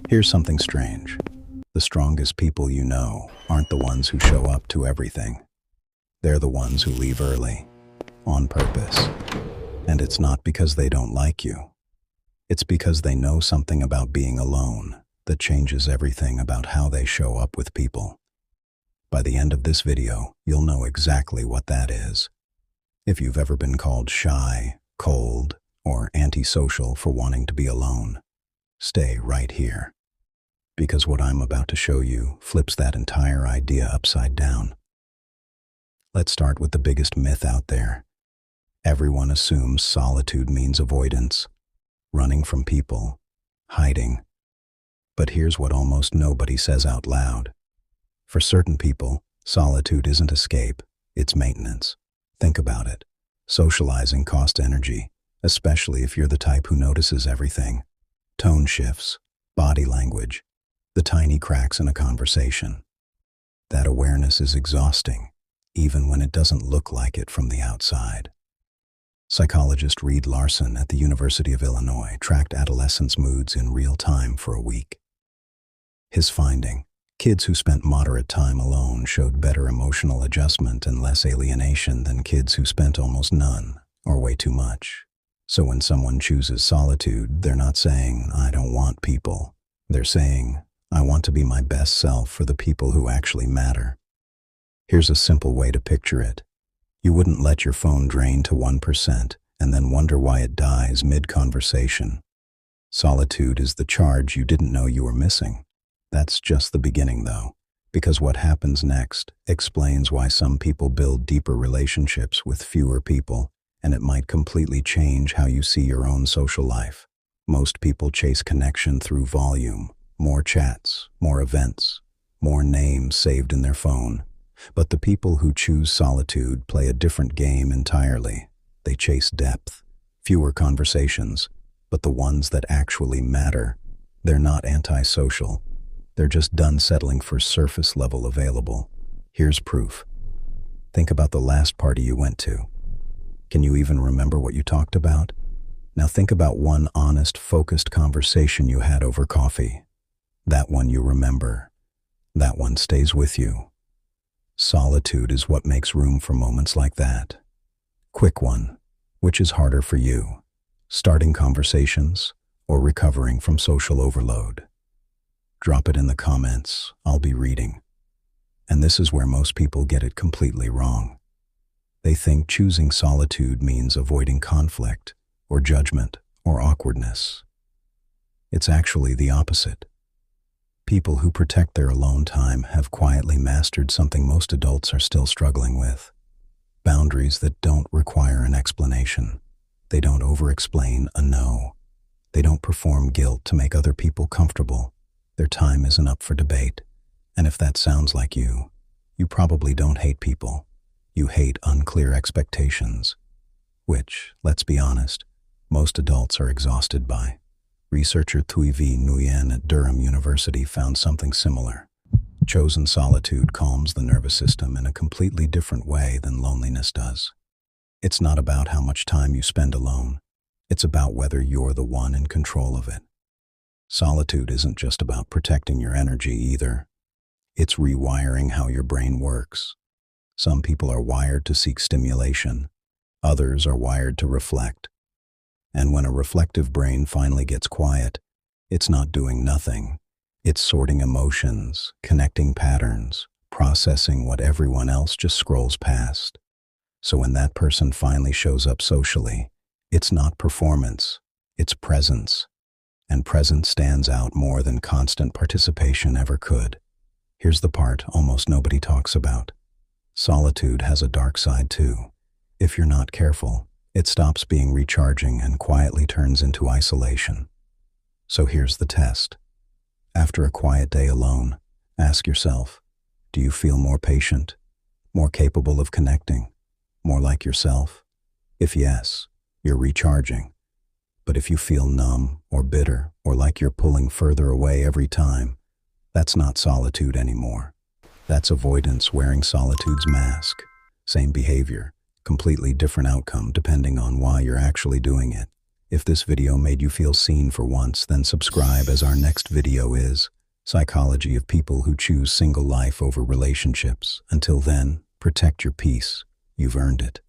Here's something strange. The strongest people you know aren't the ones who show up to everything. They're the ones who leave early, on purpose. And it's not because they don't like you. It's because they know something about being alone that changes everything about how they show up with people. By the end of this video, you'll know exactly what that is. If you've ever been called shy, cold, or antisocial for wanting to be alone, stay right here. Because what I'm about to show you flips that entire idea upside down. Let's start with the biggest myth out there. Everyone assumes solitude means avoidance, running from people, hiding. But here's what almost nobody says out loud. For certain people, solitude isn't escape, it's maintenance. Think about it. Socializing costs energy, especially if you're the type who notices everything. Tone shifts, body language, the tiny cracks in a conversation. That awareness is exhausting, even when it doesn't look like it from the outside. Psychologist Larson at the University of Illinois tracked adolescents' moods in real time for a week. His finding: kids who spent moderate time alone showed better emotional adjustment and less alienation than kids who spent almost none, or way too much. So when someone chooses solitude, they're not saying, "I don't want people." They're saying, "I want to be my best self for the people who actually matter." Here's a simple way to picture it. You wouldn't let your phone drain to 1% and then wonder why it dies mid-conversation. Solitude is the charge you didn't know you were missing. That's just the beginning, though, because what happens next explains why some people build deeper relationships with fewer people, and it might completely change how you see your own social life. Most people chase connection through volume, more chats, more events, more names saved in their phone. But the people who choose solitude play a different game entirely. They chase depth, fewer conversations, but the ones that actually matter. They're not antisocial. They're just done settling for surface level available. Here's proof. Think about the last party you went to. Can you even remember what you talked about? Now think about one honest, focused conversation you had over coffee. That one you remember. That one stays with you. Solitude is what makes room for moments like that. Quick one. Which is harder for you? Starting conversations or recovering from social overload? Drop it in the comments. I'll be reading. And this is where most people get it completely wrong. They think choosing solitude means avoiding conflict or judgment or awkwardness. It's actually the opposite. People who protect their alone time have quietly mastered something most adults are still struggling with. Boundaries that don't require an explanation. They don't over-explain a no. They don't perform guilt to make other people comfortable. Their time isn't up for debate. And if that sounds like you probably don't hate people. You hate unclear expectations, which, let's be honest, most adults are exhausted by. Researcher Thuy-vy Nguyen at Durham University found something similar. Chosen solitude calms the nervous system in a completely different way than loneliness does. It's not about how much time you spend alone. It's about whether you're the one in control of it. Solitude isn't just about protecting your energy either. It's rewiring how your brain works. Some people are wired to seek stimulation. Others are wired to reflect. And when a reflective brain finally gets quiet, it's not doing nothing. It's sorting emotions, connecting patterns, processing what everyone else just scrolls past. So when that person finally shows up socially, it's not performance, it's presence. And presence stands out more than constant participation ever could. Here's the part almost nobody talks about. Solitude has a dark side too. If you're not careful, it stops being recharging and quietly turns into isolation. So here's the test. After a quiet day alone, ask yourself, do you feel more patient, more capable of connecting, more like yourself? If yes, you're recharging. But if you feel numb or bitter or like you're pulling further away every time, that's not solitude anymore. That's avoidance wearing solitude's mask. Same behavior, completely different outcome depending on why you're actually doing it. If this video made you feel seen for once, then subscribe, as our next video is Psychology of People Who Choose Single Life Over Relationships. Until then, protect your peace. You've earned it.